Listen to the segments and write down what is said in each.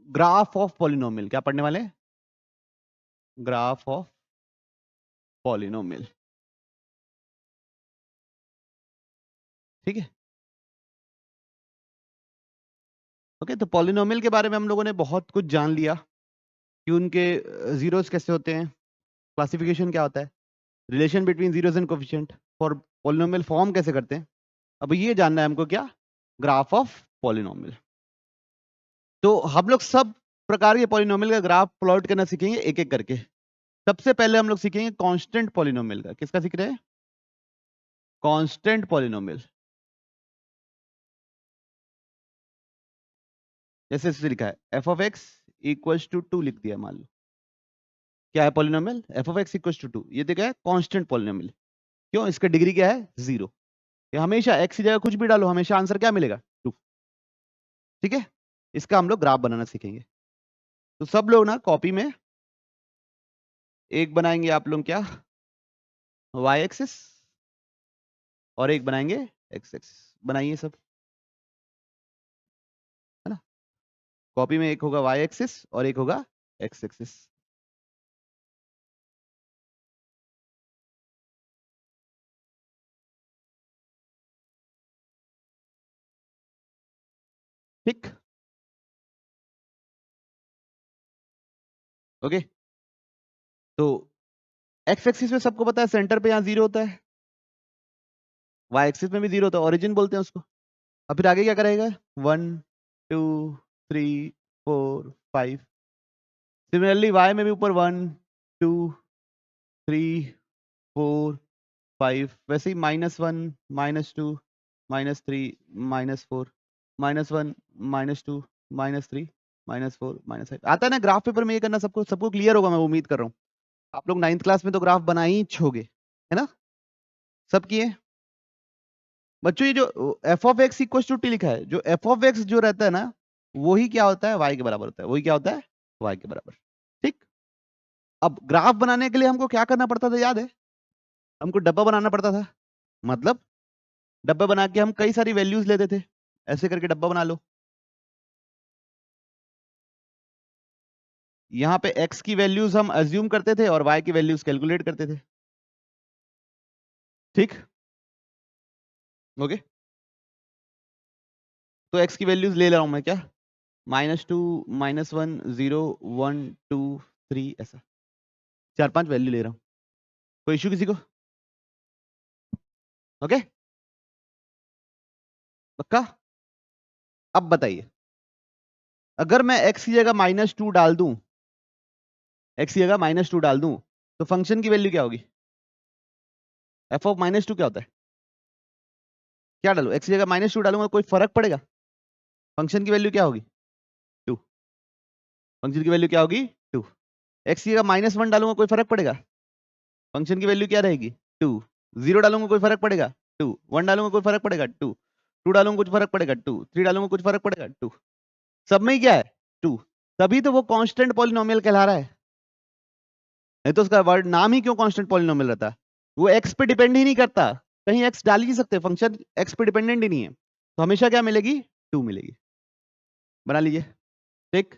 Graph of polynomial, क्या पढ़ने वाले? ग्राफ ऑफ पॉलिनोमियल, ठीक है। ओके, तो पॉलिनोमियल के बारे में हम लोगों ने बहुत कुछ जान लिया कि उनके जीरोस कैसे होते हैं, क्लासिफिकेशन क्या होता है, relation between zeros and coefficient, for polynomial form कैसे करते हैं। अब ये जानना है हमको, क्या? Graph of polynomial. तो हम लोग सब प्रकार के पॉलिनोमियल का ग्राफ प्लॉट करना सीखेंगे एक एक करके। सबसे पहले हम लोग सीखेंगे कांस्टेंट पॉलिनोमियल का। किसका सीख रहे हैं? Constant polynomial. जैसे इससे लिखा है f of x equals to 2 लिख दिया, मान लो क्या है polynomial? F of x equals to 2। ये देखा है कांस्टेंट पॉलिनोमियल। क्यों? इसका डिग्री क्या है? 0। ये हमेशा एक्स की जगह कुछ भी डालो, हमेशा आंसर क्या मिलेगा? 2। ठीक है, इसका हम लोग ग्राफ बनाना सीखेंगे। तो सब लोग ना कॉपी में एक बनाएंगे, आप लोग क्या, वाई एक्सिस, और एक बनाएंगे एक्स एक्सिस। बनाइए सब, है ना। कॉपी में एक होगा वाई एक्सिस और एक होगा एक्स एक्सिस। ठीक, ओके। तो एक्स एक्सिस में सबको पता है सेंटर पे यहाँ 0 होता है, वाई एक्सिस में भी 0 होता है, ओरिजिन बोलते हैं उसको। अब फिर आगे क्या करेगा? 1 2 3 4 5। सिमिलरली वाई में भी ऊपर 1 2 3 4 5। वैसे ही -1 -2 -3 -4 -1 -2 -3 -4 -5 आता है ना। ग्राफ पेपर में ये करना सबको सबको क्लियर होगा, मैं उम्मीद कर रहा हूँ। आप लोग 9th क्लास में तो ग्राफ बना ही छोगे, है ना। सब किए बच्चों। ये जो f of x equal to t लिखा है, जो एफ ऑफ एक्स जो रहता है ना, वही क्या होता है? वाई के बराबर होता है। वही क्या होता है? वाई के बराबर। ठीक। अब ग्राफ बनाने के लिए हमको क्या करना पड़ता था, याद है? हमको डब्बा बनाना पड़ता था। मतलब डब्बा बना के हम कई सारी वैल्यूज लेते थे, ऐसे करके डब्बा बना लो। यहाँ पे x की वैल्यूज हम अज्यूम करते थे और y की वैल्यूज कैलकुलेट करते थे। ठीक, ओके। तो x की वैल्यूज ले रहा हूं मैं, क्या? -2 -1 0 1 2 3, ऐसा 4-5 वैल्यू ले रहा हूं। कोई इश्यू किसी को? ओके, पक्का? अब बताइए, अगर मैं x की जगह -2 डाल दूं, x की जगह -2 डाल दूं, तो फंक्शन की वैल्यू क्या होगी? f ऑफ -2 क्या होता है? क्या डालू? x की जगह -2 डालूंगा, कोई फर्क पड़ेगा? फंक्शन की वैल्यू क्या होगी? 2। फंक्शन की वैल्यू क्या होगी? 2। x की जगह -1 डालूंगा, कोई फर्क पड़ेगा? फंक्शन की वैल्यू क्या रहेगी? 2। 0 डालूंगा, कोई फर्क पड़ेगा? 2। 1 डालूंगा, कोई फर्क पड़ेगा? 2। 2 डालूंगा, कुछ फर्क पड़ेगा? 2। 3 डालूंगा, कुछ फर्क पड़ेगा? 2। सब में ही क्या है? 2। तभी तो वो कांस्टेंट पॉलिनोमियल कहला रहा है। नहीं तो उसका वर्ड नाम ही क्यों कांस्टेंट पॉलिनोमियल रहता? वो x पे डिपेंड ही नहीं करता, कहीं x डाल ही नहीं सकते, फंक्शन x पे डिपेंडेंट ही नहीं है। तो हमेशा क्या मिलेगी? 2 मिलेगी। बना लीजिए। ठीक।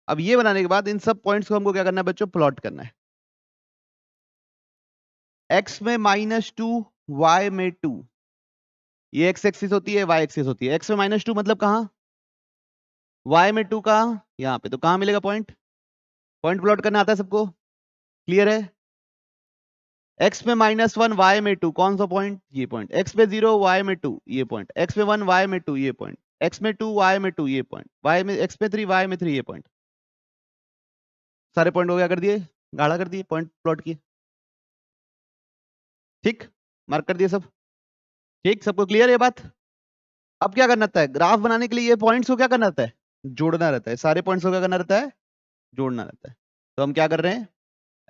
अब ये बनाने के बाद इन सब पॉइंट्स को हमको क्या करना है बच्चों? प्लॉट करना है। x में -2, y में 2। ये x एक्सिस होती है, y एक्सिस होती है। x में -2 मतलब कहां? y में 2 कहां? यहाँ पे। तो कहां मिलेगा पॉइंट? पॉइंट प्लॉट करना आता है सबको? क्लियर है? x में -1, y में 2, कौन सा पॉइंट? ये पॉइंट। x में 0, y में 2, ये पॉइंट। x में 1, y में 2, ये पॉइंट। x में 2, y में 2, ये पॉइंट। y में x में 3, y में 3, ये पॉइंट। सारे पॉइंट हो गया, कर दिए, गाढ़ा कर दिए, पॉइंट प्लॉट किए। ठीक, मार्क कर दिए सब। ठीक, सबको क्लियर है बात? अब क्या करना रहता है ग्राफ बनाने के लिए? ये पॉइंट्स को क्या करना रहता है? जोड़ना रहता है। सारे पॉइंट्स को क्या करना रहता है? जोड़ना रहता है। तो हम क्या कर रहे हैं?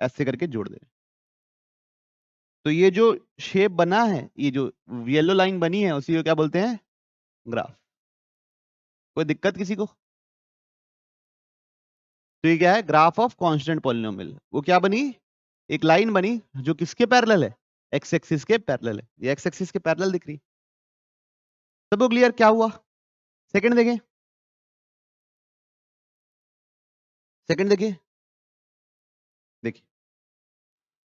ऐसे करके जोड़ दे रहे हैं। तो ये जो शेप बना है, ये जो येलो लाइन बनी है, उसी को क्या बोलते हैं? ग्राफ। कोई दिक्कत किसी को? तो ये क्या है? Graph of constant polynomial. वो क्या बनी? एक लाइन बनी जो किसके पैरेलल है? एक्स एक्सिस के पैरेलल है। ये एक्स एक्सिस के पैरेलल दिख रही। सबको क्लियर? क्या हुआ? सेकंड देखें। सेकंड देखिए, देखिए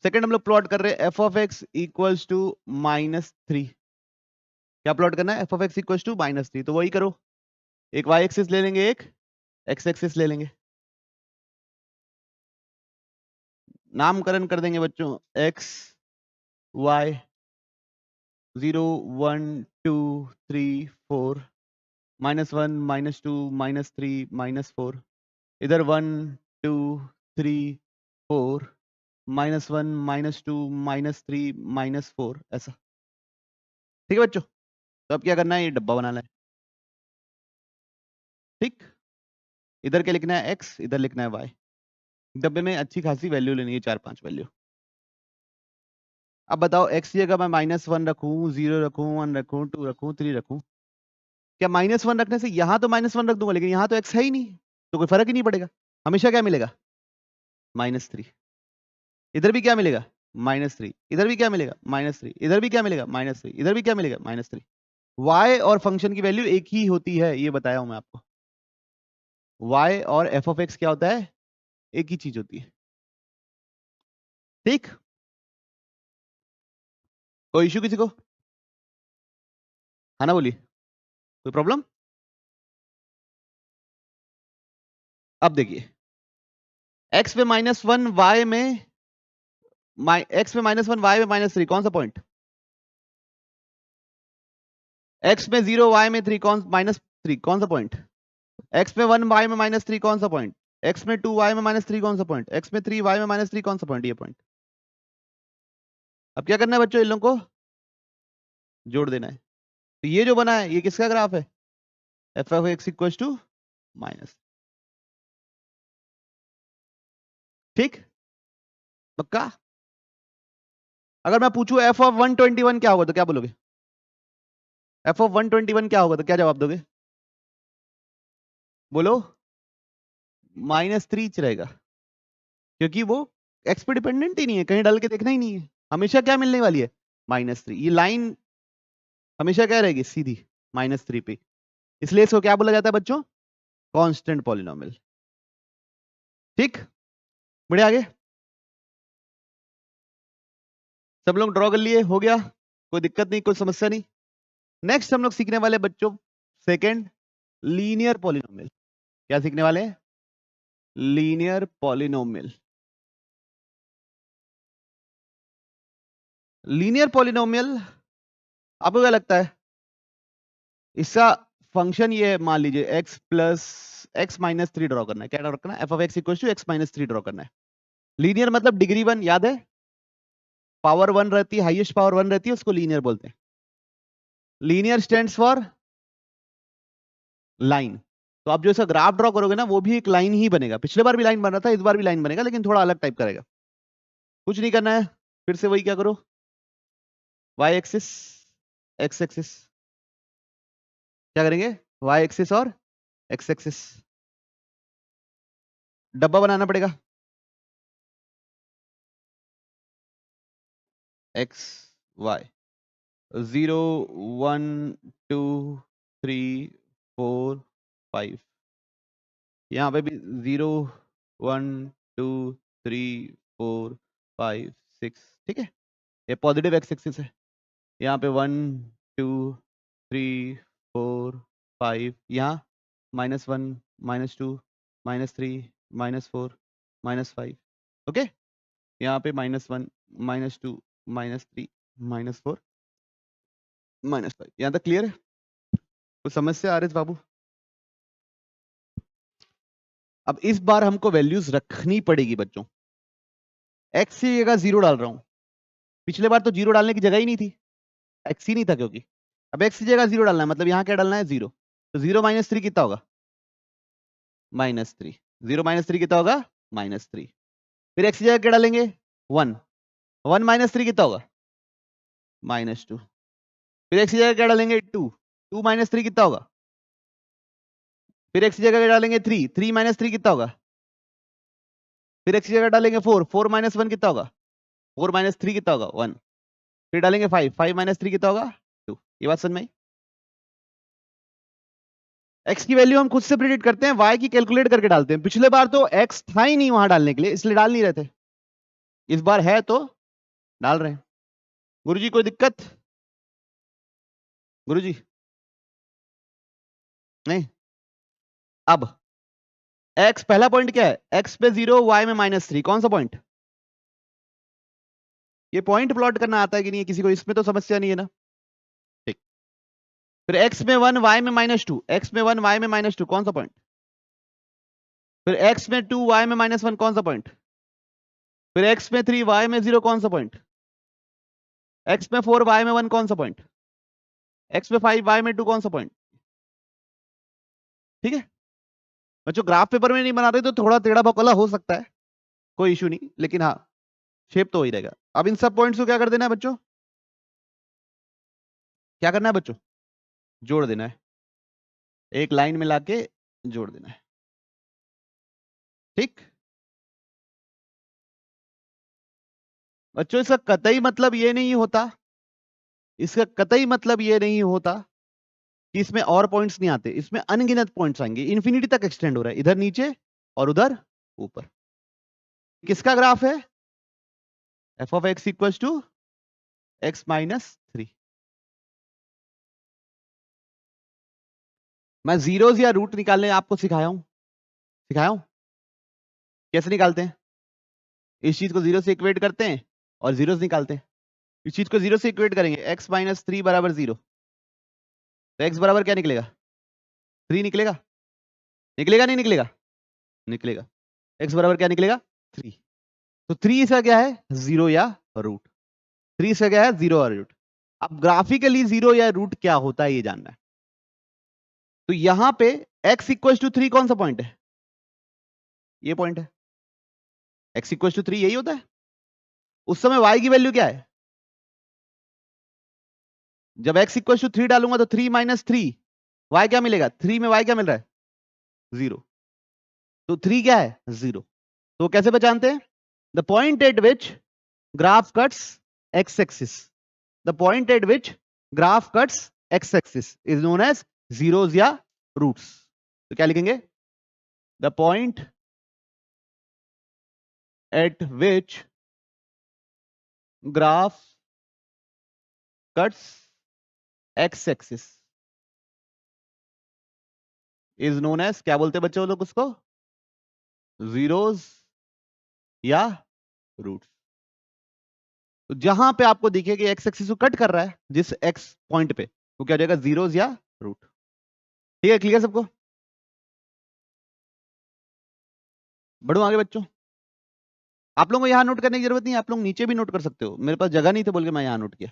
सेकंड हम लोग प्लॉट कर रहे हैं f of x equals to -3। क्या प्लॉट करना है? F of x equals to -3। तो वही करो, एक वाई एक्सिस ले लेंगे, एक एक्स एक्सिस ले लेंगे, नामकरण कर देंगे बच्चों एक्स वाई 0 1 2 3 4 -1 -2 -3 -4, इधर 1 2 3 4 -1 -2 -3 -4, ऐसा। ठीक है बच्चों, तो अब क्या करना है, ये डब्बा बनाना है। ठीक, इधर क्या लिखना है x, इधर लिखना है y। डब्बे में अच्छी खासी वैल्यू लेनी है, 4-5 वैल्यू। अब बताओ x की जगह मैं -1 रखूं, 0 रखूं, 1 रखूं, 2 रखूं, 3 रखूं? क्या -1 रखने से यहाँ तो -1 रख दूंगा, लेकिन यहाँ तो x है ही नहीं, तो कोई फर्क ही नहीं पड़ेगा। हमेशा क्या मिलेगा? -3। इधर भी क्या मिलेगा? -3। इधर भी क्या मिलेगा? -3। इधर भी क्या मिलेगा? -3। इधर भी क्या मिलेगा? -3। y और फंक्शन की वैल्यू एक ही होती है, ये बताया हूं मैं आपको। y और f ऑफ x क्या होता है? एक ही चीज होती है। ठीक, कोई इश्यू किसी को? है ना, बोलिए, कोई प्रॉब्लम? अब देखिए, x पे -1 y में x में -1 y में -3, कौन सा पॉइंट? x में 0 y में 3, -3, कौन सा पॉइंट? x में 1 y में -3, कौन सा पॉइंट? x में 2 y में -3, कौन सा पॉइंट? x में 3 y में -3, कौन सा पॉइंट? ये पॉइंट। अब क्या करना है बच्चों, इन लोगों को जोड़ देना है। तो ये जो बना है, ये किसका ग्राफ है? F of x equals to minus. ठीक, पक्का? अगर मैं पूछूं एफ ऑफ 121 क्या होगा, तो क्या बोलोगे? एफ ऑफ 121 क्या होगा, तो क्या जवाब दोगे? बोलो। -3 रहेगा, क्योंकि वो एक्स पे डिपेंडेंट ही नहीं है, कहीं डाल के देखना ही नहीं है। हमेशा क्या मिलने वाली है? -3। ये लाइन हमेशा क्या रहेगी? सीधी -3 पे। इसलिए इसको क्या बोला जाता है बच्चों? Constant polynomial. ठीक, बढ़िया, आगे सब लोग ड्रॉ कर लिए, हो गया, कोई दिक्कत नहीं, कोई समस्या नहीं। नेक्स्ट हम लोग सीखने वाले बच्चों सेकंड, लीनियर पॉलिनोमियल। क्या सीखने वाले हैं? Linear polynomial. लीनियर पॉलिनोमियल आपको क्या लगता है? इसका फंक्शन ये है, मान लीजिए x प्लस x -3 ड्रॉ करना है। क्या ड्रॉ करना है? F of x equal to x -3 draw करना है। लीनियर मतलब डिग्री 1, याद है? पावर 1 रहती है, हाईएस्ट पावर 1 रहती है, उसको लीनियर बोलते हैं। Linear stands for line. तो आप जो इसका ग्राफ ड्रॉ करोगे ना, वो भी एक लाइन ही बनेगा। पिछले बार भी लाइन बन रहा था, इस बार भी लाइन बनेगा, लेकिन थोड़ा अलग टाइप करेगा। कुछ नहीं करना है, फिर से वही क्या करो, वाई एक्सिस एक्स एक्सिस। क्या करेंगे? वाई एक्सिस और एक्स एक्सिस। डब्बा बनाना पड़ेगा, एक्स वाई 0 1 2 3 4 5। यहाँ पे भी 0 1 2 3 4 5 6। ठीक है, ये पॉजिटिव एक्स एक्सिस है। यहाँ पे 1 2 3 4 5, यहाँ -1 -2 -3 -4 -5। ओके, यहाँ पे -1 -2 -3 -4 -5। यहाँ तक क्लियर है? कुछ समस्या आरिस बाबू? अब इस बार हमको वैल्यूज रखनी पड़ेगी बच्चों। एक्स की जगह 0 डाल रहा हूं, पिछले बार तो 0 डालने की जगह ही नहीं थी, एक्स ही नहीं था, क्योंकि अब एक्स की जगह 0 डालना है, मतलब यहाँ क्या डालना है? 0। तो 0 -3 कितना होगा? -3। 0 -3 कितना होगा? -3। फिर एक्स की जगह क्या डालेंगे? 1। 1 -3 कितना होगा? -2। फिर एक्स की जगह क्या डालेंगे? 2। 2 -3 कितना होगा? फिर एक्स की जगह क्या डालेंगे? 3। 3 -3 कितना होगा? फिर एक्स की जगह डालेंगे 4। 4 -1 कितना होगा? 4 -3 कितना होगा? 1। फिर डालेंगे 5। 5 -3 कितना होगा? 2। ये बात समझ में आई? एक्स की वैल्यू हम खुद से प्रिडिक्ट करते हैं, वाई की कैलकुलेट करके डालते हैं। पिछले बार तो एक्स था ही नहीं वहां डालने के लिए, इसलिए डाल नहीं रहे थे। इस बार है तो डाल रहे हैं। गुरुजी कोई दिक्कत? गुरुजी नहीं। अब एक्स पहला पॉइंट क्या है, एक्स पे 0 वाई में -3, कौन सा पॉइंट? ये पॉइंट प्लॉट करना आता है कि नहीं किसी को? इसमें तो समस्या नहीं है ना। ठीक। फिर एक्स में 1 वाई में -2, एक्स में 1 वाई में -2, कौन सा पॉइंट? फिर एक्स में 2 वाई में -1, कौन सा पॉइंट? फिर एक्स में 3 वाई में 0, कौन सा पॉइंट? एक्स में 4 वाई में 1, कौन सा पॉइंट? एक्स में 5 वाई में 2, कौन सा पॉइंट? ठीक है बच्चों, ग्राफ पेपर में नहीं बना रहे तो थोड़ा टेढ़ा बकला हो सकता है, कोई इशू नहीं, लेकिन हाँ शेप तो वही रहेगा। अब इन सब पॉइंट्स को क्या कर देना है बच्चों? क्या करना है बच्चों? जोड़ देना है, एक लाइन में लाके जोड़ देना है। ठीक बच्चों, इसका कतई मतलब ये नहीं होता, इसका कतई मतलब ये नहीं होता कि इसमें और पॉइंट्स नहीं आते, इसमें अनगिनत पॉइंट्स आएंगे, इन्फिनिटी तक एक्सटेंड हो रहा है, इधर नीचे और उधर ऊपर। किसका ग्राफ है? F of x equal to x -3। मैं जीरोस या रूट निकालने आपको सिखाया हूं कैसे निकालते हैं? इस चीज को 0 से इक्वेट करते हैं और जीरोस निकालते हैं। इस चीज को 0 से इक्वेट करेंगे, x -3 बराबर 0, तो x बराबर क्या निकलेगा? 3 निकलेगा। निकलेगा नहीं निकलेगा? निकलेगा। x बराबर क्या निकलेगा? 3। तो 3 इसका क्या है? 0 या रूट। 3 इसका क्या है? 0 और रूट। अब ग्राफिकली 0 या रूट क्या होता है ये जानना है। तो यहां पे x इक्वल टू 3 कौन सा पॉइंट है? ये पॉइंट है। x इक्वल टू 3 यही होता है। उस समय y की वैल्यू क्या है? जब x इक्वल टू 3 डालूंगा तो 3 - 3 y क्या मिलेगा? 3 में y क्या मिल रहा है? 0। तो 3 क्या है? 0। तो कैसे पहचानते हैं? The point at which graph cuts x axis, the point at which graph cuts x axis is known as zeros या रूट्स। तो क्या लिखेंगे? The point at which graph cuts x axis is known as, क्या बोलते हैं बच्चों लोग उसको? जीरोस या रूट्स। तो जहां पे आपको दिखे कि x एक्सिस को कट कर रहा है जिस x पॉइंट पे, वो क्या हो जाएगा? जीरोस या रूट। ठीक है, क्लियर सबको? बढ़ो आगे बच्चों। आप लोगों को यहां नोट करने की जरूरत नहीं है, आप लोग नीचे भी नोट कर सकते हो, मेरे पास जगह नहीं थे बोल के मैं यहां नोट किया,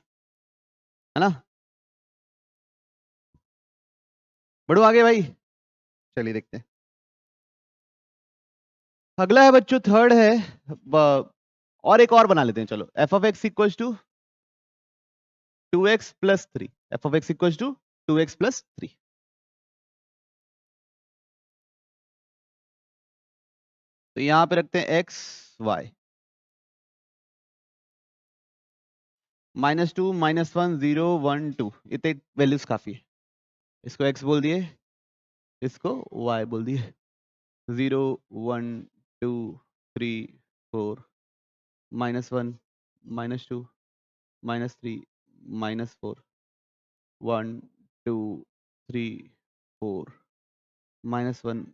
है ना? बढ़ो आगे भाई, चलिए देखते हैं। अगला है बच्चों, थर्ड है, और एक और बना लेते हैं, चलो। F of x equal to 2x + 3, f of x equal to 2x + 3। तो यहां पे रखते हैं x y -2 -1 0 1 2, इतने वैल्यूज काफी है। इसको x बोल दिए, इसको y बोल दिए। 0 1 2 3 4 -1 -2 -3 -4 1 2 3 4 -1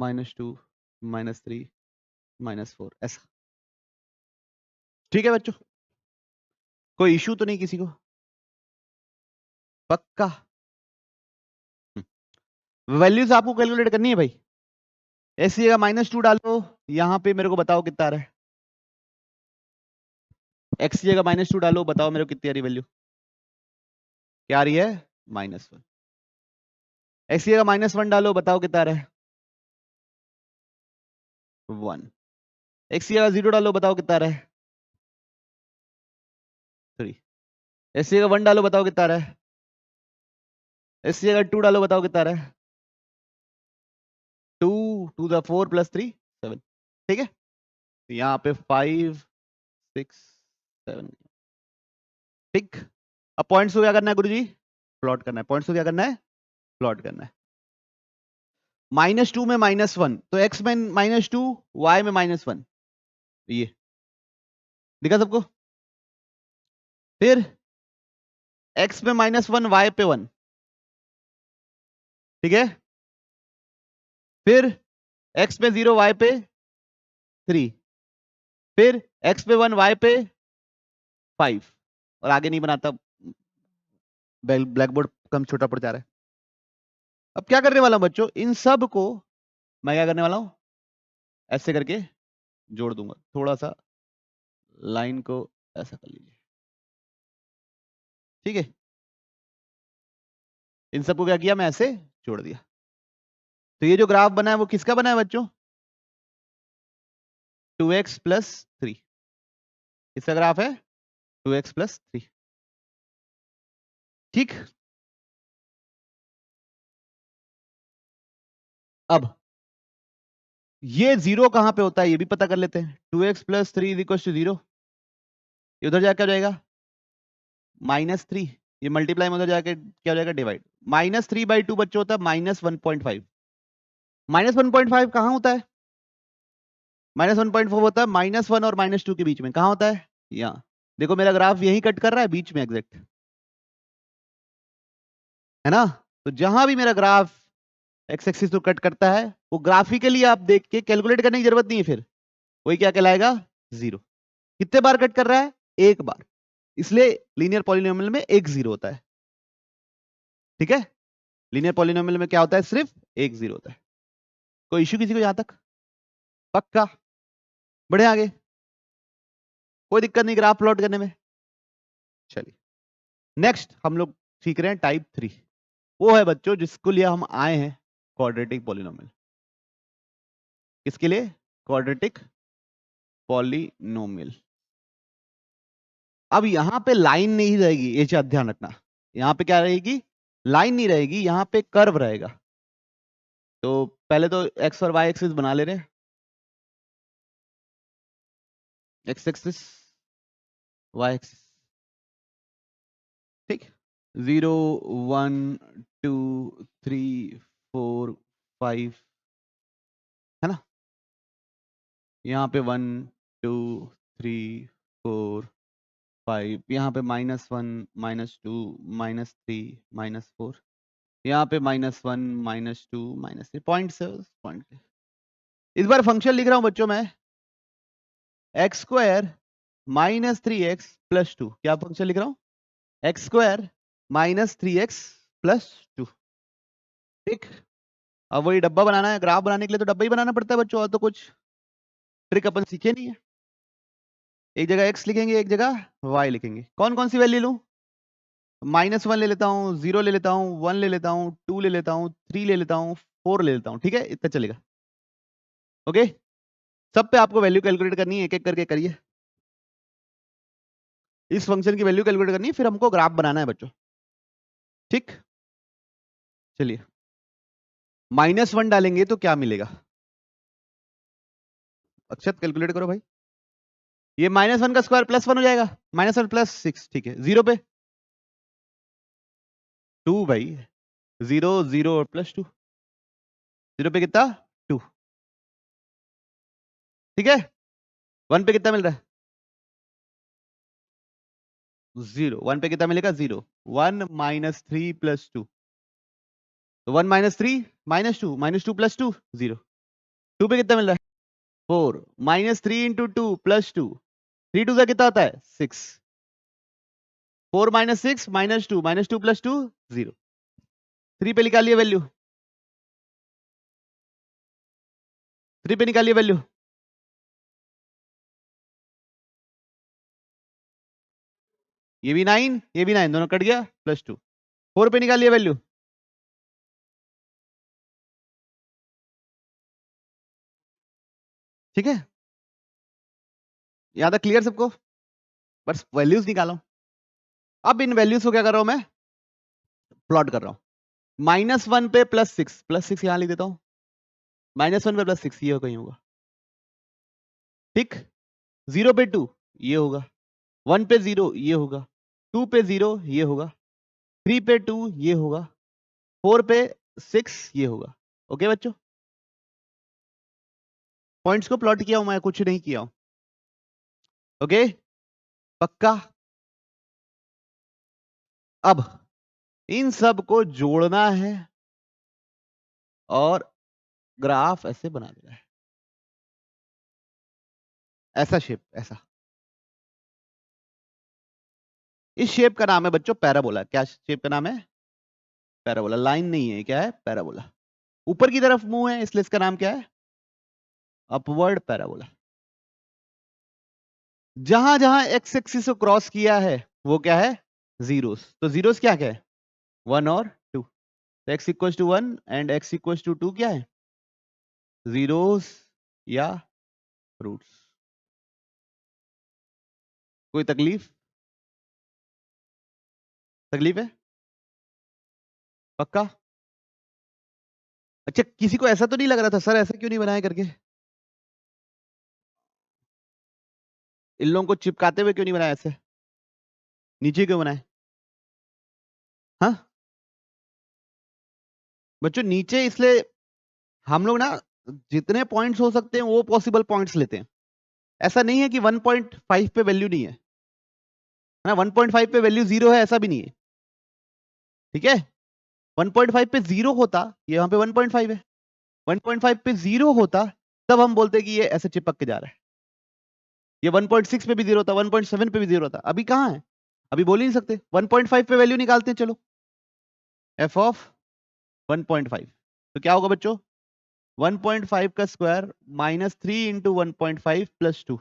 -2 -3 -4, ऐसा। ठीक है बच्चों, कोई इशू तो नहीं किसी को? पक्का? वैल्यूज आपको कैलकुलेट करनी है भाई। ऐसी जगह -2 डालो, यहां पे मेरे को बताओ कितना आ रहा है। x की जगह -2 डालो, बताओ मेरे को कितनी आ रही वैल्यू? क्या आ रही है? -1। x की जगह -1 डालो, बताओ कितना आ रहा है? 1। x की जगह 0 डालो, बताओ कितना आ रहा है? 3। x की जगह 1 डालो, बताओ कितना आ रहा है? x की जगह 2 डालो, बताओ कितना आ रहा है? 2 2 द 4 + 3 7। ठीक है, तो यहाँ पे 5 6 7। ठीक, अब पॉइंट्स को क्या करना है गुरुजी? प्लॉट करना है। पॉइंट्स को क्या करना है? प्लॉट करना है। -2 में -1, तो x में -2, y में -1, ये दिखा सबको? फिर x में -1, y पे 1, ठीक है? फिर x पे 0, y पे 3, फिर x पे 1, y पे 5, और आगे नहीं बनाता, ब्लैक बोर्ड कम छोटा पड़ जा रहा है। अब क्या करने वाला हूं बच्चों, इन सब को मैं क्या करने वाला हूं, ऐसे करके जोड़ दूंगा। थोड़ा सा लाइन को ऐसा कर लीजिए, ठीक है? इन सबको क्या किया, मैं ऐसे जोड़ दिया। तो ये जो ग्राफ बना है वो किसका बना है बच्चों? 2x + 3, किसका ग्राफ है? 2x + 3, ठीक। अब ये जीरो कहां पे होता है ये भी पता कर लेते हैं। 2x + 3 = 0, ये उधर जाकर जाएगा -3, ये मल्टीप्लाई में उधर जाके क्या हो जाएगा, डिवाइड। -3/2 बच्चों होता है -1.5। -1.5 कहां होता है? -1.4 होता है -1 और -2 के बीच में। कहां होता है? यहाँ। देखो मेरा ग्राफ यही कट कर रहा है बीच में एग्जैक्ट, है ना? तो जहां भी मेरा ग्राफ एक्स एक्सिस को कट करता है वो ग्राफिकली आप देख के कैलकुलेट करने की जरूरत नहीं है, फिर वही क्या कहलाएगा, 0। कितने बार कट कर रहा है? एक बार, इसलिए लीनियर पॉलिनोमियल में एक 0 होता है, ठीक है? लीनियर पॉलिनोमियल में क्या होता है, सिर्फ एक 0 होता है। कोई इश्यू किसी को यहां तक? पक्का? बढ़े आगे, कोई दिक्कत नहीं ग्राफ प्लॉट करने में। चलिए नेक्स्ट हम लोग सीख रहे हैं टाइप 3, वो है बच्चों जिसको लिए हम आए हैं क्वाड्रेटिक पॉलिनोमियल। किसके लिए? Quadratic polynomial. अब यहां पे लाइन नहीं रहेगी, ये चीज ध्यान रखना। यहां पे क्या रहेगी? लाइन नहीं रहेगी, यहां पे कर्व रहेगा। तो पहले तो एक्स और वाई एक्सिस बना ले रहे हैं। एक्स एक्सिस, वाई एक्सिस, ठीक। 0 1 2 3 4 5, है ना? यहाँ पे 1 2 3 4 5, यहाँ पे -1 -2 -3 -4, यहाँ पे -1 -2 -3, पॉइंट से पॉइंट। इस बार फंक्शन लिख रहा हूं बच्चों मैं, x² - 3x + 2। क्या फंक्शन लिख रहा हूं? x² - 3x + 2, ठीक। अब वही डब्बा बनाना है, ग्राफ बनाने के लिए तो डब्बा ही बनाना पड़ता है बच्चों, और तो कुछ ट्रिक अपन सीखे नहीं है। एक जगह x लिखेंगे, एक जगह y लिखेंगे। कौन कौन सी वैल्यू लूं? -1 ले लेता हूं, 0 ले लेता हूं, 1 ले लेता हूं, 2 ले लेता हूं, 3 ले लेता हूं, 4 ले लेता हूं, ठीक है? इतना चलेगा, ओके? सब पे आपको वैल्यू कैलकुलेट करनी है, एक एक करके करिए। इस फंक्शन की वैल्यू कैलकुलेट करनी है, फिर हमको ग्राफ बनाना है बच्चों, ठीक। चलिए -1 डालेंगे तो क्या मिलेगा? अक्षत कैलकुलेट करो भाई। ये -1 का स्क्वायर +1 हो जाएगा, -1 + 6, ठीक है। 0 पे 2 भाई, 0 0 और +2, 0 पे कितना? 2, ठीक है। 1 पे कितना मिल रहा है? 0। 1 पे कितना मिलेगा? 0। 1 - 3 + 2, तो 1 - 3 -2 -2 + 2 0। 2 पे कितना मिल रहा है? 4 -3 × 2 + 2, 3 2 का कितना होता है? 6। 4 - 6 -2 -2 + 2 0। 3 पे निकालिए वैल्यू, 3 पे निकालिए वैल्यू। ये भी 9, ये भी 9, दोनों कट गया, +2। 4 पे निकालिए वैल्यू, ठीक है। यहां तक क्लियर सबको? बस वैल्यूज निकालो। अब इन वैल्यूज को क्या कर रहा हूं मैं? प्लॉट कर रहा हूं। -1 पे +6, +6 यहां लिख देता हूं। -1 पे +6 ये कहीं होगा, ठीक। 0 पे 2 ये होगा, 1 पे 0 ये होगा, 2 पे 0 ये होगा, 3 पे 2 ये होगा, 4 पे 6 ये होगा। ओके बच्चों, पॉइंट्स को प्लॉट किया हूं मैं, कुछ नहीं किया हूं। ओके पक्का। अब इन सब को जोड़ना है और ग्राफ ऐसे बना देना है, ऐसा शेप, ऐसा। इस शेप का नाम है बच्चों पैराबोला। क्या शेप का नाम है? पैराबोला। लाइन नहीं है, क्या है? पैराबोला। ऊपर की तरफ मुंह है, इसलिए इसका नाम क्या है? Upward parabola. जहां जहां एक्स एक्सिस को क्रॉस किया है वो क्या है? जीरोस। तो जीरोस क्या क्या है? 1 और 2। तो x equal to 1 and x equal to 2 क्या है? जीरोस या रूट्स। कोई तकलीफ? तकलीफ है? पक्का? अच्छा, किसी को ऐसा तो नहीं लग रहा था सर ऐसा क्यों नहीं बनाया करके? इन लोगों को चिपकाते हुए क्यों नहीं बनाया? ऐसे नीचे क्यों बनाए? हाँ बच्चों, नीचे इसलिए हम लोग ना जितने पॉइंट्स हो सकते हैं वो पॉसिबल पॉइंट्स लेते हैं। ऐसा नहीं है कि 1.5 पे वैल्यू नहीं है ना, 1.5 पे वैल्यू 0 है ऐसा भी नहीं है। ठीक है, 1.5 पे 0 होता, ये यहाँ पे 1.5 है, 1.5 पे 0 होता तब हम बोलते कि ये ऐसे चिपक के जा रहा है। ये 1.6 पे भी 0 होता, 1.7 पे भी 0 होता। अभी कहाँ है? अभी बोल ही नहीं सकते। 1.5 पे वैल्यू निकालते हैं, चलो एफ ऑफ 1.5। तो क्या होगा बच्चों? 1.5 का स्क्वायर माइनस 3 इंटू 1.5 प्लस 2।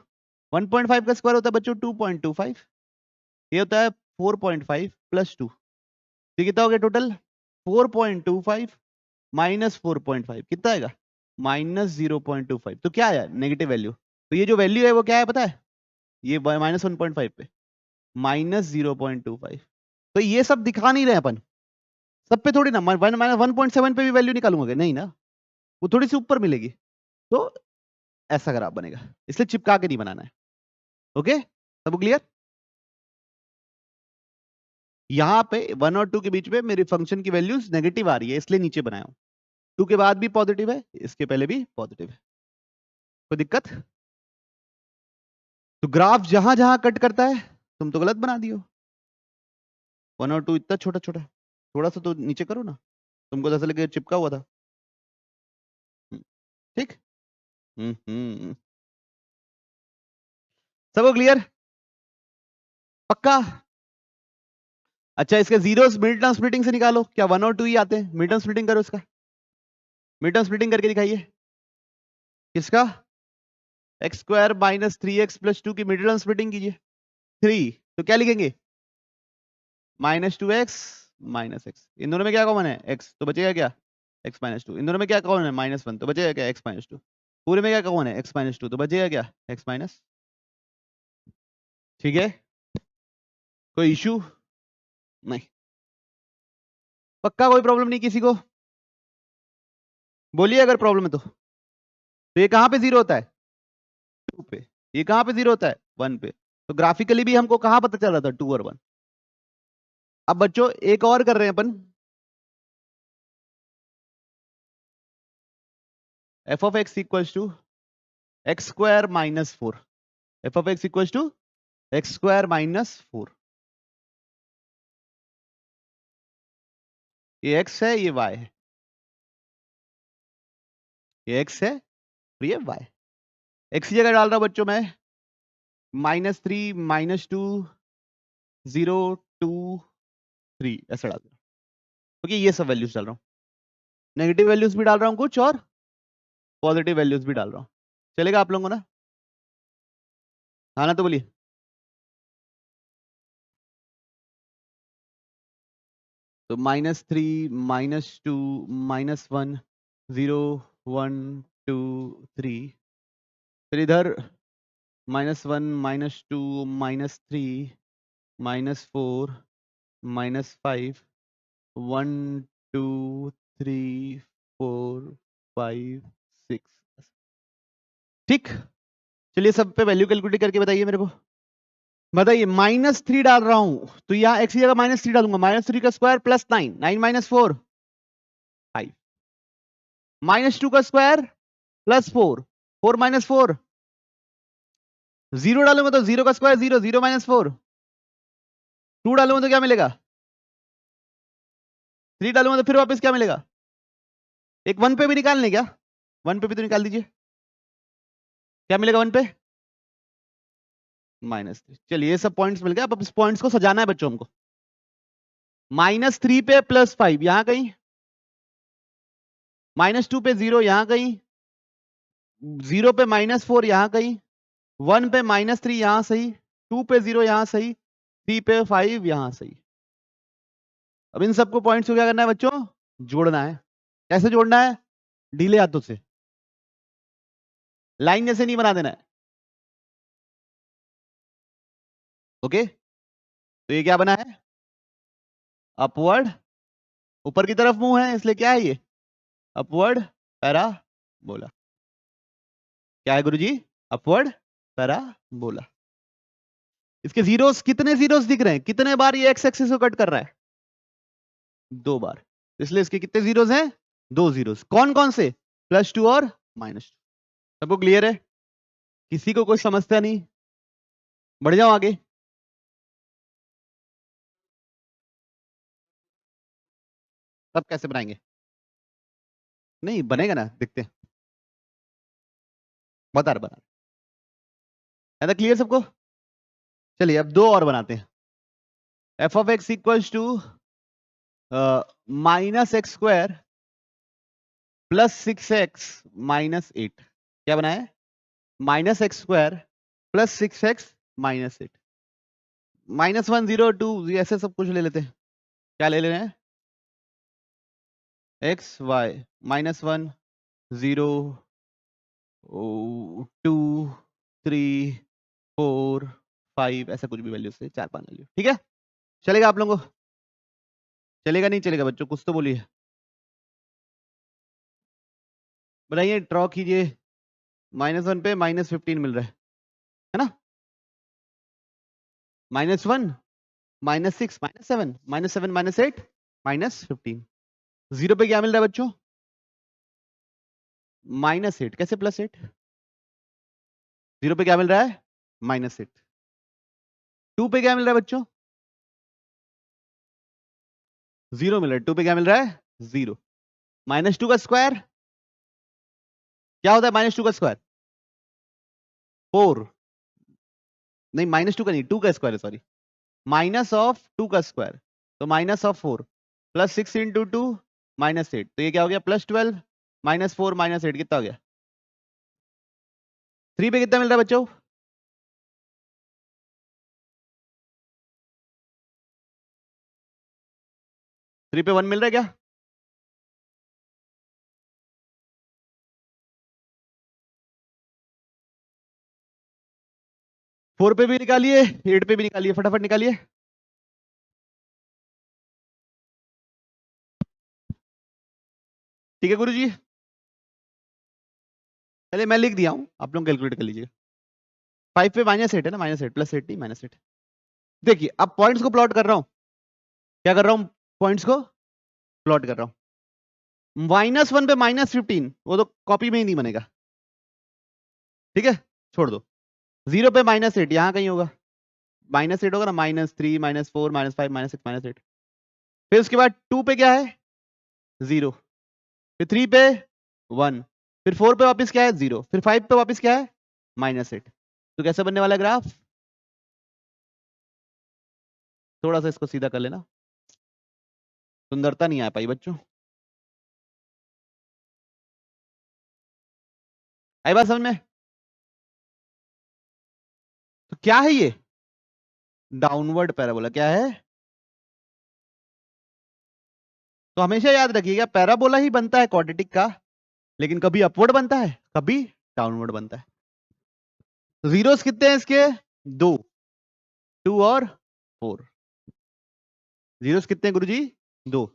1.5 का स्क्वायर होता है बच्चों 2.25, ये होता है 4.5 प्लस 2। तो कितना हो गया टोटल? 4.25 माइनस 4.5 कितना आएगा? माइनस 0.25। तो क्या आया? Negative value. तो ये जो वैल्यू है वो क्या है पता है? ये माइनस 1.5 पे माइनस 0.25। तो ये सब दिखा नहीं रहे अपन, सब पे थोड़ी ना 1.7 पे भी वैल्यू निकालूंगा नहीं ना, वो थोड़ी सी ऊपर मिलेगी। तो ऐसा ग्राफ बनेगा, इसलिए चिपका के नहीं बनाना है। ओके, सब क्लियर? यहां पे 1 और 2 के बीच में मेरी फंक्शन की वैल्यूज नेगेटिव आ रही है इसलिए नीचे बनाया हूं। 2 के बाद भी पॉजिटिव है, इसके पहले भी पॉजिटिव है। कोई दिक्कत? तो ग्राफ जहां जहां कट करता है तुम तो गलत बना दियो। 1 और 2 इतना छोटा छोटा, थोड़ा सा तो नीचे करो ना, तुमको तो ऐसा लगे चिपका हुआ था। ठीक। सबको क्लियर? पक्का? अच्छा, इसके जीरोस मिड टर्म स्प्लिटिंग से निकालो। क्या 1 और 2 ही आते हैं? मिड टर्म स्प्लिटिंग करो इसका, मिड टर्म स्प्लिटिंग करके दिखाइए। किसका? X square minus 3x plus 2 की मिड टर्म स्प्लिटिंग कीजिए। 3 तो क्या लिखेंगे? Minus 2x minus x. इन दोनों में क्या कॉमन है? x, तो बचेगा क्या? x minus 2। इन दोनों में क्या कॉमन है? -1, तो बचेगा क्या? x minus 2। पूरे में क्या कॉमन है? x माइनस 2, तो बचेगा क्या? x minus. ठीक है, कोई इशू? नहीं। पक्का? कोई प्रॉब्लम नहीं किसी को? बोलिए अगर प्रॉब्लम है तो ये कहां पे 0 होता है? 2 पे। ये कहां पे 0 होता है? 1 पे। तो ग्राफिकली भी हमको कहां पता चल रहा था? 2 और 1। अब बच्चों एक और कर रहे हैं अपन, F of x equals to X square minus 4। F of x equals to X square minus 4। ये x है, ये y है, ये x है और ये y। x की जगह डाल रहा हूं बच्चों मैं -3 -2 0 2 3 ऐसा डाल रहा हूं, क्योंकि ये सब वैल्यूज डाल रहा हूं। नेगेटिव वैल्यूज भी डाल रहा हूं कुछ और पॉजिटिव वैल्यूज भी डाल रहा हूं। चलेगा आप लोगों को ना? हाँ ना, तो बोलिए। तो -3 -2 -1 0 1 2 3, फिर इधर -1 -2 -3 -4 -5 1 2 3 4 5 6। ठीक, चलिए सब पे वैल्यू कैलकुलेट करके बताइए मेरे को। बताइए, -3 डाल रहा हूं तो यहाँ x की जगह -3 डालूंगा। -3 का स्क्वायर प्लस 9, 9 - 4 5। -2 का स्क्वायर प्लस 4, 4 माइनस 4, 0 डालूंगा तो 0 का स्क्वायर 0, 0 माइनस 4, 2 डालूंगा तो क्या मिलेगा, 3 डालूंगा तो फिर वापस क्या मिलेगा, एक 1 पे भी निकालने क्या, 1 पे भी तो निकाल दीजिए, क्या मिलेगा 1 पे, -3। चलिए ये सब पॉइंट्स मिल गए। अब इस पॉइंट्स को सजाना है बच्चों हमको। -3 पे +5 यहां कहीं, -2 पे 0 यहां कहीं, 0 पे -4 यहां कहीं, 1 पे -3 यहां सही, 2 पे 0 यहां सही, 3 पे 5 यहां सही। अब इन सबको पॉइंट्स को क्या करना है बच्चों, जोड़ना है। कैसे जोड़ना है, ढीले हाथों से, लाइन जैसे नहीं बना देना है। ओके, तो ये क्या बना है, अपवर्ड, ऊपर की तरफ मुंह है इसलिए क्या है ये, अपवर्ड पैराबोला। क्या है गुरुजी, अपवर्ड पैराबोला। इसके जीरोस, कितने जीरोस दिख रहे हैं, कितने बार ये एक्स एक्सिस को कट कर रहा है, 2 बार, इसलिए इसके कितने जीरोस हैं, 2 जीरोस। कौन कौन से, +2 और -2। सबको क्लियर है, किसी को कोई समस्या नहीं, बढ़ जाओ आगे। तब कैसे बनाएंगे, नहीं बनेगा ना, देखते हैं, बता रहे बना, है क्लियर सबको। चलिए अब 2 और बनाते हैं। f of x equals to -x² +6x -8। क्या बनाए, -x² +6x -8, -1 0 2 ऐसे सब कुछ ले लेते हैं। क्या ले रहे हैं, x y -1 0 2 3 4 5 ऐसा कुछ भी वैल्यू से 4-5 वैल्यू, ठीक है। चलेगा आप लोगों को, चलेगा नहीं चलेगा बच्चों, कुछ तो बोलिए, बताइए, ड्रॉ कीजिए। -1 पे -15 मिल रहा है ना, -1 -6 -7 -7 -8 -15, 0 पे क्या मिल रहा है बच्चों, -8, कैसे +8, 0 पे क्या मिल रहा है, -8, 2 पे क्या मिल रहा है बच्चों, 0 मिल रहा है, 2 पे क्या मिल रहा है, 0, -2 का स्क्वायर क्या होता है, -2 का स्क्वायर 4, नहीं -2 का नहीं, 2 का स्क्वायर है, सॉरी, -2 का स्क्वायर, तो -4 +6 × 2 -8, तो ये क्या हो गया, +12 -4 -8 कितना हो गया, 3 पे कितना मिल रहा है बच्चों, 3 पे 1 मिल रहा है क्या, फोर पे भी निकालिए, 8 पे भी निकालिए, फटाफट निकालिए। ठीक है गुरुजी, चलिए मैं लिख दिया हूं, आप लोग कैलकुलेट कर लीजिएगा। 5 पे -8 है ना, -8 +8 -8। देखिए अब पॉइंट्स को प्लॉट कर रहा हूं, क्या कर रहा हूं, पॉइंट्स को प्लॉट कर रहा हूं। -1 पे -15 वो तो कॉपी में ही नहीं बनेगा, ठीक है, छोड़ दो। 0 पे -8 यहां कहीं होगा, -8 होगा ना, -3 -4 -5 -6 -8। फिर उसके बाद 2 पे क्या है, 0, फिर 3 पे 1, फिर 4 पे वापस क्या है, 0, फिर 5 पे वापस क्या है, -8। तो कैसे बनने वाला ग्राफ, थोड़ा सा इसको सीधा कर लेना, सुंदरता नहीं आ पाई बच्चों, आई बात समझ में। तो क्या है ये, डाउनवर्ड पैराबोला, क्या है, तो हमेशा याद रखिएगा पैराबोला ही बनता है क्वाड्रेटिक का, लेकिन कभी अपवर्ड बनता है, कभी डाउनवर्ड बनता है। जीरोस कितने हैं इसके, 2, 2 और 4, जीरोस कितने हैं गुरुजी, 2,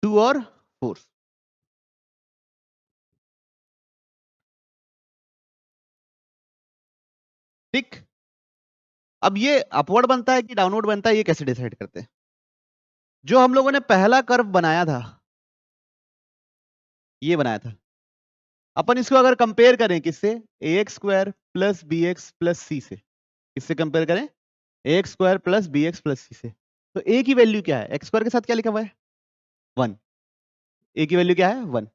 2 और 4। ठीक, अब ये अपवर्ड बनता है कि डाउनवर्ड बनता है, ये कैसे डिसाइड करते हैं, जो हम लोगों ने पहला कर्व बनाया था, ये बनाया था, अपन इसको अगर कंपेयर करें किससे, ax square plus bx plus c से, किससे कंपेयर करें, ax square plus bx plus c से, तो a की वैल्यू क्या है, x स्क्वायर के साथ क्या लिखा हुआ है 1, a की वैल्यू क्या है 1,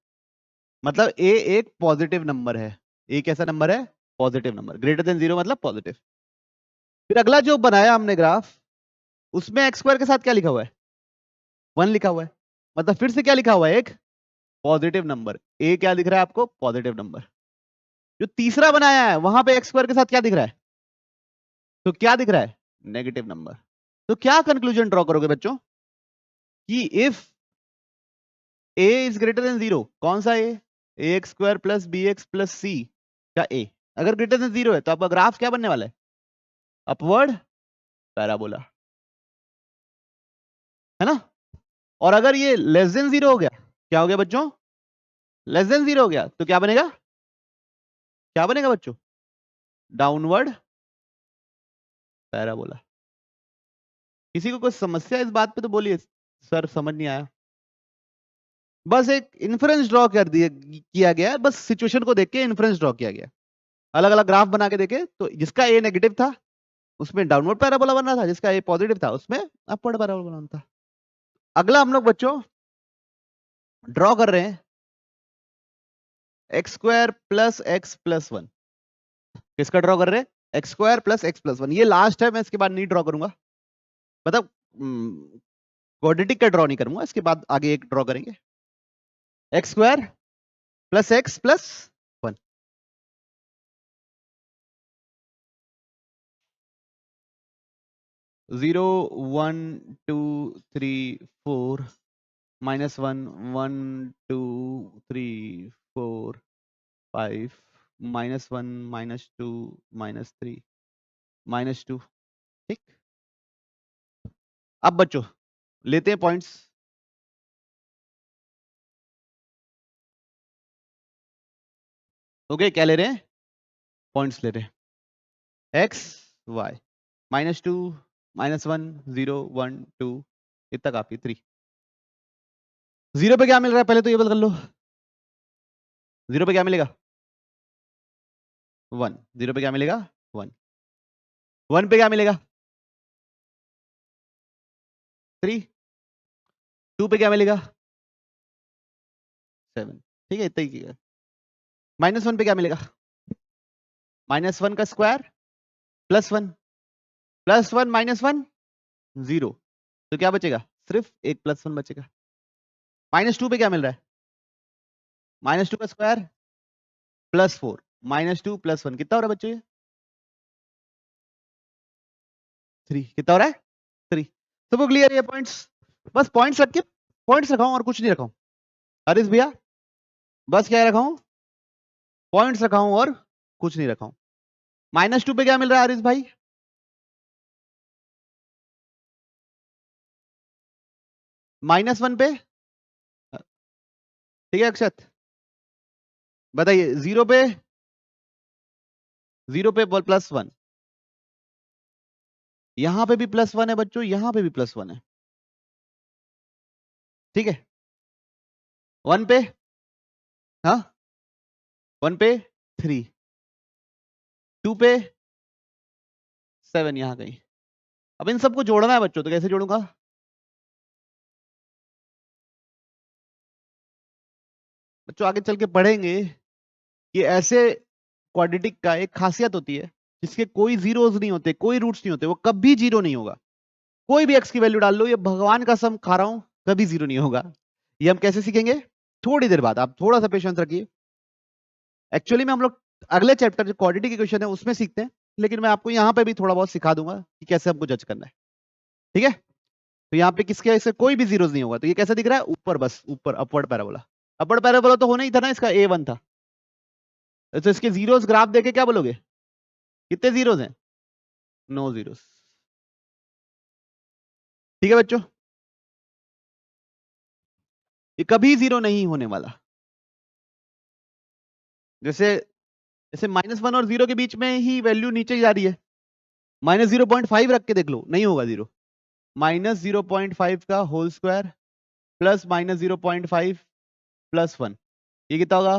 मतलब a एक पॉजिटिव नंबर है, a कैसा नंबर है, पॉजिटिव नंबर, ग्रेटर देन 0 मतलब पॉजिटिव। फिर अगला जो बनाया हमने ग्राफ, उसमें x स्क्वायर के साथ क्या लिखा हुआ है 1 लिखा हुआ है, मतलब फिर से क्या लिखा हुआ है, एक पॉजिटिव नंबर, a क्या दिख रहा है आपको, पॉजिटिव नंबर। जो तीसरा बनाया है वहां पे एक्स स्क्वायर के साथ क्या दिख रहा है, तो क्या दिख रहा है, नेगेटिव नंबर। तो क्या कंक्लूजन ड्रॉ करोगे बच्चों, कि if a is greater than 0, कौन सा a, ax square plus bx plus c का a अगर ग्रेटर देन 0 है, तो आपका ग्राफ क्या बनने वाला है, अपवर्ड पैराबोला, है ना। और अगर ये लेस देन 0 हो गया, क्या हो गया बच्चों, लेस देन 0 हो गया, तो क्या बनेगा, क्या बनेगा बच्चों, डाउनवर्ड पैराबोला। किसी को कोई समस्या इस बात पे तो बोलिए, सर समझ नहीं आया। बस एक इन्फ्रेंस ड्रॉ कर दिया किया गया, बस सिचुएशन को देख के इन्फ्रेंस ड्रॉ किया गया, अलग अलग ग्राफ बना के देखे, तो जिसका ए नेगेटिव था उसमें डाउनवर्ड पैराबोला बन रहा था, जिसका ए पॉजिटिव था उसमें अपवर्ड पैराबोला बना था। अगला हम लोग बच्चों ड्रॉ कर रहे हैं x square plus x plus 1, किसका ड्रॉ कर रहे हैं, x square plus x plus 1, ये लास्ट है, मैं इसके बाद नहीं ड्रॉ करूंगा, मतलब क्वाड्रेटिक का ड्रॉ नहीं करूंगा, इसके बाद आगे एक ड्रॉ करेंगे, x square plus x plus 1, 0 1 2 3 4 -1 1 2 3 4 5 -1 -2 -3 -2, ठीक। अब बच्चों लेते हैं पॉइंट्स, ओके क्या ले रहे हैं, पॉइंट्स ले रहे हैं, एक्स वाई -2 -1 0 1 2 इतना काफी 3, 0 पे क्या मिल रहा है पहले तो ये बता लो, 0 पे क्या मिलेगा 1, 0 पे क्या मिलेगा 1, 1 पे क्या मिलेगा 3, 2 पे क्या मिलेगा 7, ठीक है इतना ही, -1 पे क्या मिलेगा, -1 का स्क्वायर +1 +1 -1 0, तो क्या बचेगा, सिर्फ एक +1 बचेगा। -2 पे क्या मिल रहा है, -2 का स्क्वायर +4 -2 +1 कितना हो रहा है बच्चों, ये 3, कितना हो रहा है 3, सबको क्लियर है पॉइंट्स, बस पॉइंट्स रख के, पॉइंट्स रखा हूं और कुछ नहीं रखा हूं, हरीश भैया बस क्या रखा हूं, पॉइंट्स रखा हूं और कुछ नहीं रखा हूं। -2 पे क्या मिल रहा है हरीश भाई, -1 पे, ठीक है अक्षत बताइए, 0 पे, 0 पे +1, यहां पे भी +1 है बच्चों, यहां पे भी +1 है, ठीक है, 1 पे, हाँ 1 पे 3, 2 पे 7 यहां कहीं, अब इन सबको जोड़ना है बच्चों, तो कैसे जोड़ूंगा, बच्चों आगे चल के पढ़ेंगे कि ऐसे क्वाड्रेटिक का एक खासियत होती है जिसके कोई जीरोस नहीं होते, कोई रूट्स नहीं होते, वो कभी जीरो नहीं होगा, कोई भी एक्स की वैल्यू डाल लो, ये भगवान का सम खा रहा हूं, कभी जीरो नहीं होगा। ये हम कैसे सीखेंगे, थोड़ी देर बाद, आप थोड़ा सा पेशेंस रखिए, एक्चुअली में हम लोग अगले चैप्टर जो क्वाड्रेटिक इक्वेशन है उसमें सीखते हैं, लेकिन मैं आपको यहाँ पे भी थोड़ा बहुत सिखा दूंगा कि कैसे हमको जज करना है, ठीक है। तो यहाँ पे किसके ऐसे कोई भी जीरोस नहीं होगा, तो ये कैसे दिख रहा है, ऊपर, बस ऊपर अपवर्ड पैराबोला, अपवर्ड पैराबोला तो होना ही था ना, इसका A1 था, तो इसके जीरोस ग्राफ देके क्या बोलोगे, कितने जीरोस हैं, 9 जीरोस, ठीक है बच्चों, ये कभी जीरो नहीं होने वाला, जैसे जैसे -1 और 0 के बीच में ही वैल्यू नीचे जा रही है, -0.5 रख के देख लो, नहीं होगा जीरो, -0.5 का होल स्क्वायर प्लस -0.5 +1, ये कितना होगा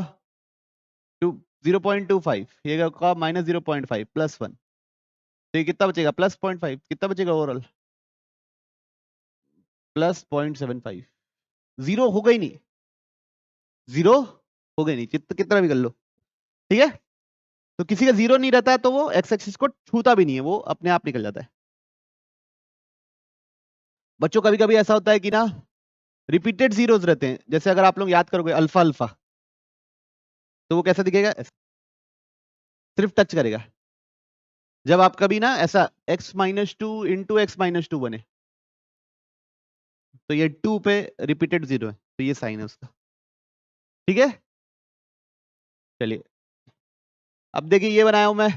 0.25, ये होगा -0.5 +1, तो ये कितना बचेगा +0.5, कितना बचेगा ओवरऑल +0.75, जीरो होगा ही नहीं, जीरो हो गई नहीं, कितना भी कर लो, ठीक है। तो किसी का जीरो नहीं रहता है तो वो एक्स एक्सिस को छूता भी नहीं है, वो अपने आप निकल जाता है। बच्चों कभी कभी ऐसा होता है कि ना रिपीटेड जीरोस रहते हैं, जैसे अगर आप लोग याद करोगे अल्फा अल्फा, तो वो कैसा दिखेगा, सिर्फ टच करेगा। जब आप कभी ना ऐसा x-2 इंटू x-2 बने, तो ये 2 पे रिपीटेड जीरो है, तो ये साइन है उसका, ठीक है। चलिए अब देखिए ये बनाया हूं मैं,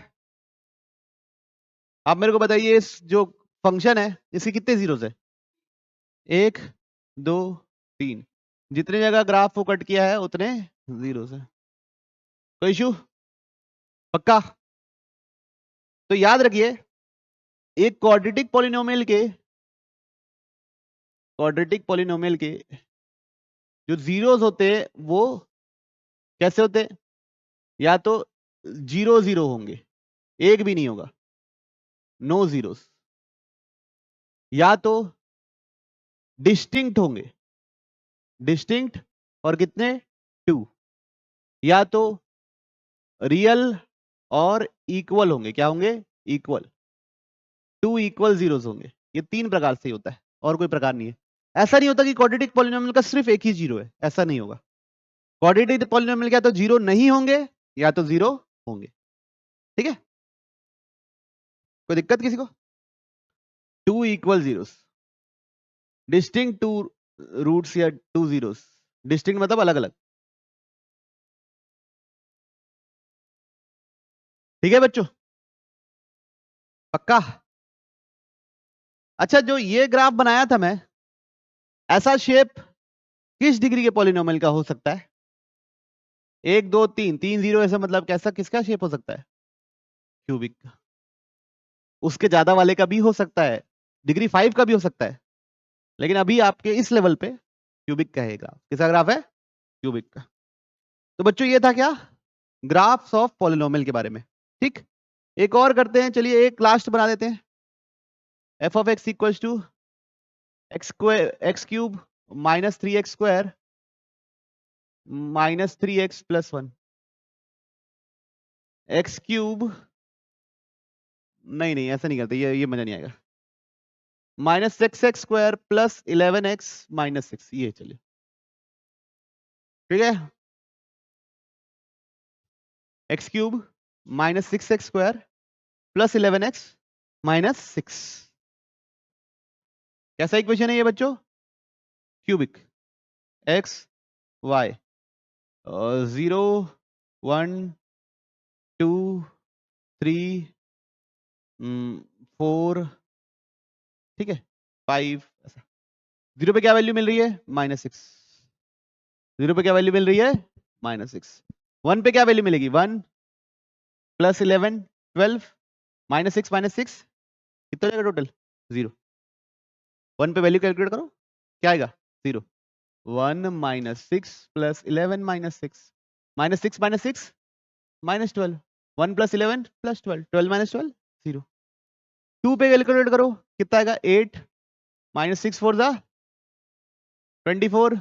आप मेरे को बताइए इस जो फंक्शन है इसकी कितने जीरोस है, 1 2 3, जितने जगह ग्राफ को कट किया है उतने जीरोस है। कोई इशू, पक्का। तो याद रखिए एक क्वाड्रेटिक पॉलिनोमियल के जो जीरोस होते हैं वो कैसे होते हैं, या तो 0 0 होंगे, एक भी नहीं होगा, नो जीरोस, या तो डिस्टिंक्ट होंगे, डिस्टिंक्ट और कितने 2, या तो रियल और इक्वल होंगे, क्या होंगे इक्वल, 2 इक्वल जीरोस होंगे। ये 3 प्रकार से ही होता है और कोई प्रकार नहीं है। ऐसा नहीं होता कि क्वाड्रेटिक पॉलिनोमियल का सिर्फ एक ही जीरो है, ऐसा नहीं होगा। क्वाड्रेटिक पॉलिनोमियल क्या तो जीरो नहीं होंगे या तो जीरो होंगे, ठीक है। कोई दिक्कत किसी को, 2 इक्वल जीरोस, डिस्टिंक्ट 2 रूट्स या 2 जीरोस, डिस्टिंक्ट मतलब अलग अलग, ठीक है बच्चों, पक्का। अच्छा जो ये ग्राफ बनाया था मैं, ऐसा शेप किस डिग्री के पॉलिनोमियल का हो सकता है, 1 2 3, 3 जीरो, ऐसा मतलब कैसा किसका शेप हो सकता है, क्यूबिक का। उसके ज्यादा वाले का भी हो सकता है, डिग्री 5 का भी हो सकता है, लेकिन अभी आपके इस लेवल पे क्यूबिक का है ग्राफ। किसका ग्राफ है, क्यूबिक का। तो बच्चों ये था क्या, ग्राफ्स ऑफ पॉलिनोमियल के बारे में, ठीक। एक और करते हैं, चलिए एक लास्ट बना देते हैं, f of x equals to x cube -3x² -3x + 1, x cube, नहीं नहीं ऐसा नहीं करते, ये मजा नहीं आएगा, -6x² + 11x - 6, ये चलिए, ठीक है। एक्स क्यूब -6x² + 11x - 6, कैसा इक्वेशन है ये बच्चों, क्यूबिक, एक्स वाई 0 1 2 3 4, ठीक है 5, ऐसा। 0 पे क्या वैल्यू मिल रही है -6, 0 पे क्या वैल्यू मिल रही है -6, 1 पे क्या वैल्यू मिलेगी 1 + 11 12 -6 -6 कितना जाएगा टोटल 0, 1 पे वैल्यू कैलकुलेट करो, क्या आएगा 0, 1 - 6 + 11 - 6 -6 -6 -12, 1 + 11 + 12, 12 - 12 0, 2 पे कैलकुलेट करो कितना आएगा 8 -6 4 ज़ा 24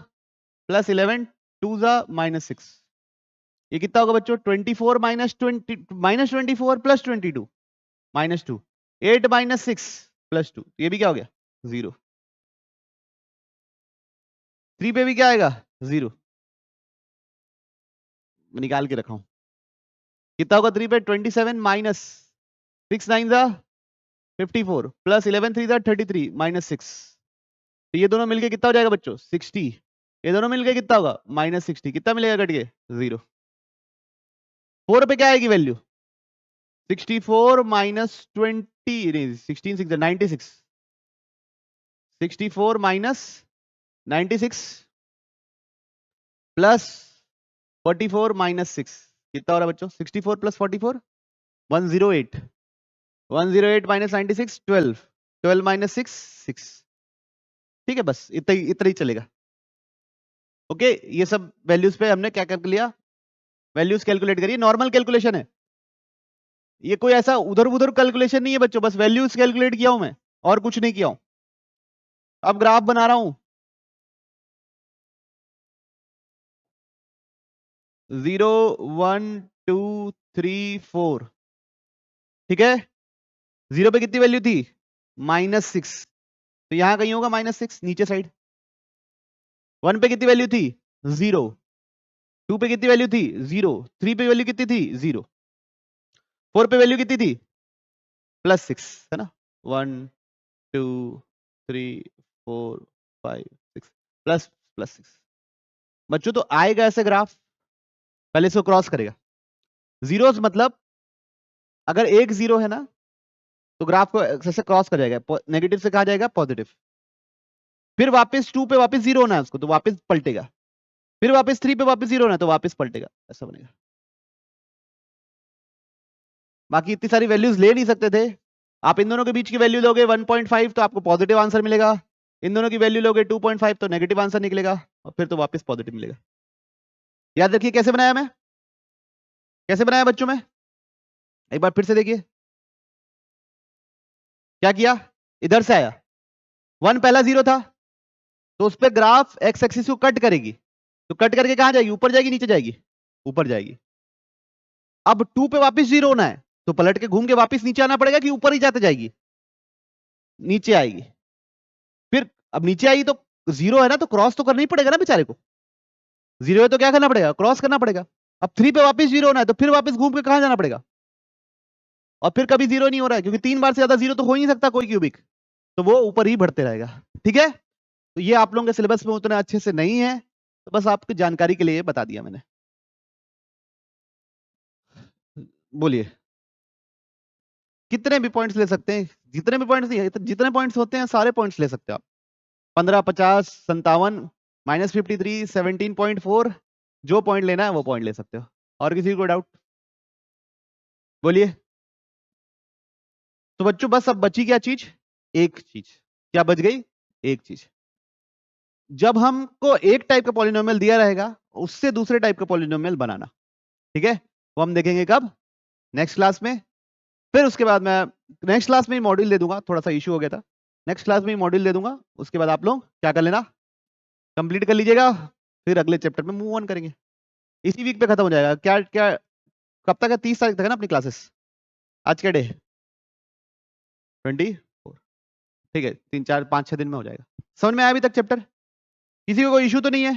+ 11 2 ज़ा -6, ये कितना होगा बच्चों 24 - 20 -24 + 22 -2, 8 - 6 + 2, ये भी क्या हो गया 0, 3 पे भी क्या आएगा 0, निकाल के रखा हूं कितना होगा 3 पे 27 - 6 9 ज़ा 54 + 11 3 ज़ा 33 -6, तो ये दोनों मिलके कितना हो जाएगा बच्चों 60, ये दोनों मिलके कितना होगा -60, कितना मिलेगा कट के 0, 4 पे क्या आएगी वैल्यू 64 - 20 नहीं 16 6 96, 64 - 96 प्लस 44 - 6 कितना हो रहा है बच्चों 64 + 44 108, 108 - 96 12, 12 - 6 6, ठीक है बस इतना ही चलेगा। ओके ये सब वैल्यूज पे हमने क्या कर लिया वैल्यूज कैलकुलेट करिए, नॉर्मल कैलकुलेशन है ये, कोई ऐसा उधर उधर कैलकुलेशन नहीं है बच्चों, बस वैल्यूज कैलकुलेट किया हूं मैं और कुछ नहीं किया हूं। अब ग्राफ बना रहा हूं 0 1 2 3 4, ठीक है। 0 पे कितनी वैल्यू थी -6, तो यहां कहीं होगा -6 नीचे साइड। 1 पे कितनी वैल्यू थी 0, 2 पे कितनी वैल्यू थी 0, 3 पे वैल्यू कितनी थी 0, 4 पे वैल्यू कितनी थी +6, है ना। 1 2 3 4 5 6 +6। बच्चों तो आएगा ऐसे ग्राफ, पहले इसको क्रॉस करेगा। जीरोस मतलब अगर एक जीरो है ना तो ग्राफ को ऐसे क्रॉस कर जाएगा, नेगेटिव से कहा जाएगा पॉजिटिव, फिर वापस 2 पे वापस जीरो होना है उसको तो वापस पलटेगा, फिर वापस 3 पे वापस जीरो होना है तो वापस पलटेगा, ऐसा बनेगा। बाकी इतनी सारी वैल्यूज ले नहीं सकते थे आप, इन दोनों के बीच की वैल्यू लोगे 1.5 तो आपको पॉजिटिव आंसर मिलेगा, इन दोनों की वैल्यू लोगे 2.5 तो नेगेटिव आंसर निकलेगा, और फिर तो वापस पॉजिटिव मिलेगा। याद रखिए कैसे बनाया मैं, कैसे बनाया बच्चों में, एक बार फिर से देखिए। क्या किया, इधर से आया, 1 पहला जीरो था तो उस पर ग्राफ एक्स एक्सिस को कट करेगी, तो कट करके कहां जाएगी, ऊपर जाएगी नीचे जाएगी, ऊपर जाएगी। अब 2 पे वापस जीरो होना है तो पलट के घूम के वापस नीचे आना पड़ेगा कि ऊपर ही जाते जाएगी, नीचे आएगी। फिर अब नीचे आई तो जीरो है ना तो क्रॉस तो करना ही पड़ेगा ना बेचारे को, जीरो है तो क्या करना पड़ेगा, क्रॉस करना पड़ेगा। अब 3 पे वापस जीरो होना है तो फिर वापस घूम के कहां जाना पड़ेगा, और फिर कभी जीरो नहीं हो रहा है क्योंकि 3 बार से ज्यादा जीरो तो हो ही नहीं सकता कोई क्यूबिक, तो वो ऊपर ही बढ़ते रहेगा। ठीक है, तो ये आप लोगों के सिलेबस में उतना अच्छे से नहीं है, तो बस आपकी जानकारी के लिए बता दिया मैंने। बोलिए, कितने भी पॉइंट्स ले सकते हैं, जितने भी पॉइंट्स, जितने पॉइंट्स होते हैं सारे पॉइंट्स ले सकते हो आप, 15 50 57 -53 17.4, जो पॉइंट लेना है वो पॉइंट ले सकते हो। और किसी को डाउट, बोलिए। तो बच्चों बस अब बची क्या चीज, एक चीज, क्या बच गई, एक चीज। जब हमको एक टाइप का पॉलिनोमियल दिया रहेगा उससे दूसरे टाइप का पॉलिनोमियल बनाना, ठीक है, वो हम देखेंगे कब, नेक्स्ट क्लास में। फिर उसके बाद मैं नेक्स्ट क्लास में ही मॉड्यूल दे दूंगा, थोड़ा सा इशू हो गया था, नेक्स्ट क्लास में ही मॉड्यूल दे दूंगा, उसके बाद आप लोग क्या कर लेना, कंप्लीट कर लीजिएगा, फिर अगले चैप्टर में मूव ऑन करेंगे। इसी वीक पे खत्म हो जाएगा, क्या क्या कब तक है, 30 तारीख तक है ना अपनी क्लासेस, आज क्या डे 24, ठीक है, 3 4 5 6 दिन में हो जाएगा। समझ में आया अभी तक चैप्टर, किसी को कोई इशू तो नहीं है।